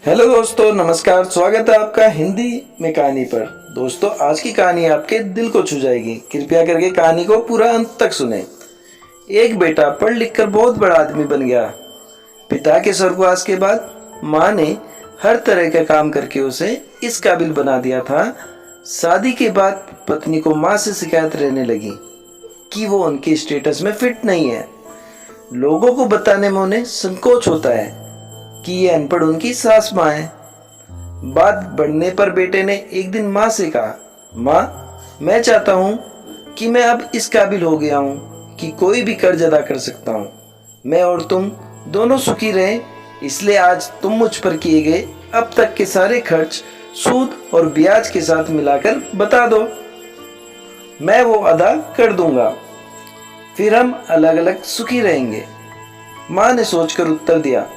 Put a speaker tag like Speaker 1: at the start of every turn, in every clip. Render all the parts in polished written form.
Speaker 1: Hello दोस्तों, नमस्कार। स्वागत है आपका हिंदी में कहानी पर। दोस्तों, आज की कहानी आपके दिल को छू जाएगी। कृपया करके कहानी को पूरा अंत तक सुने। एक बेटा पढ़ लिख कर बहुत बड़ा आदमी बन गया। पिता के स्वर्गवास के बाद माँ ने हर तरह का काम करके उसे इस काबिल बना दिया था। शादी के बाद पत्नी को माँ से शिकायत रहने लगी कि वो उनके स्टेटस में फिट नहीं है। लोगों को बताने में उन्हें संकोच होता है कि ये अनपढ़ उनकी सास माँ है। बात बढ़ने पर बेटे ने एक दिन माँ से कहा, माँ, मैं चाहता हूँ कि मैं अब इस काबिल हो गया हूँ कि कोई भी कर्ज अदा कर सकता हूँ। मैं और तुम दोनों सुखी रहें, इसलिए आज तुम मुझ पर किए गए अब तक के सारे खर्च सूद और ब्याज के साथ मिलाकर बता दो। मैं वो अदा कर दूंगा, फिर हम अलग अलग सुखी रहेंगे। माँ ने सोचकर उत्तर दिया,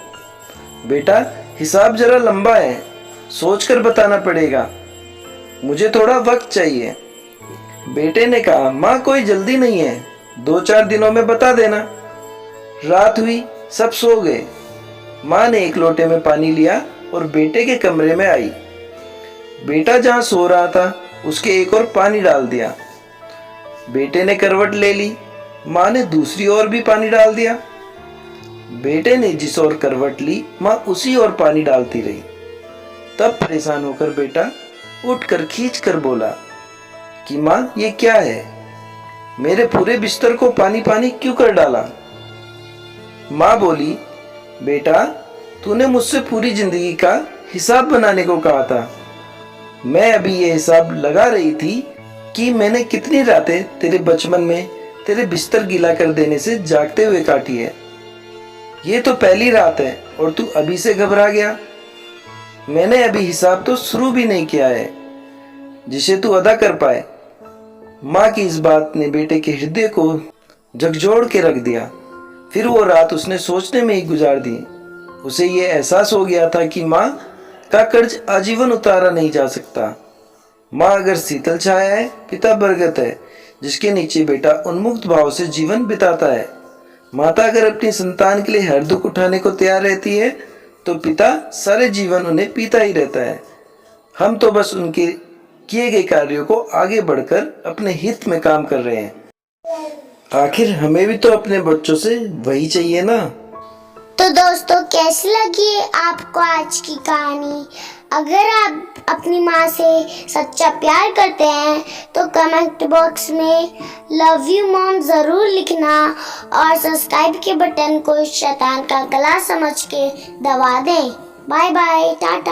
Speaker 1: बेटा, हिसाब जरा लंबा है, सोचकर बताना पड़ेगा, मुझे थोड़ा वक्त चाहिए। बेटे ने कहा, माँ, कोई जल्दी नहीं है, 2-4 दिनों में बता देना। रात हुई, सब सो गए। माँ ने एक लोटे में पानी लिया और बेटे के कमरे में आई। बेटा जहाँ सो रहा था उसके एक और पानी डाल दिया। बेटे ने करवट ले ली। माँ ने दूसरी ओर भी पानी डाल दिया। बेटे ने जिस ओर करवट ली, माँ उसी ओर पानी डालती रही। तब परेशान होकर बेटा उठकर खींच कर बोला कि माँ, ये क्या है? मेरे पूरे बिस्तर को पानी पानी क्यों कर डाला? माँ बोली, बेटा, तूने मुझसे पूरी जिंदगी का हिसाब बनाने को कहा था। मैं अभी ये हिसाब लगा रही थी कि मैंने कितनी रातें तेरे बचपन में तेरे बिस्तर गीला कर देने से जागते हुए काटी है। ये तो पहली रात है और तू अभी से घबरा गया। मैंने अभी हिसाब तो शुरू भी नहीं किया है जिसे तू अदा कर पाए। माँ की इस बात ने बेटे के हृदय को झकझोर के रख दिया। फिर वो रात उसने सोचने में ही गुजार दी। उसे ये एहसास हो गया था कि माँ का कर्ज आजीवन उतारा नहीं जा सकता। माँ अगर शीतल छाया है, पिता बरगद है जिसके नीचे बेटा उन्मुक्त भाव से जीवन बिताता है। माता अगर अपनी संतान के लिए हर दुख उठाने को तैयार रहती है तो पिता सारे जीवन उन्हें पीता ही रहता है। हम तो बस उनके किए गए कार्यों को आगे बढ़कर अपने हित में काम कर रहे हैं। आखिर हमें भी तो अपने बच्चों से वही चाहिए ना।
Speaker 2: तो दोस्तों, कैसी लगी आपको आज की कहानी? अगर आप अपनी माँ से सच्चा प्यार करते हैं तो कमेंट बॉक्स में लव यू मॉम जरूर लिखना और सब्सक्राइब के बटन को शैतान का गला समझ के दबा दें। Bye bye, Tata.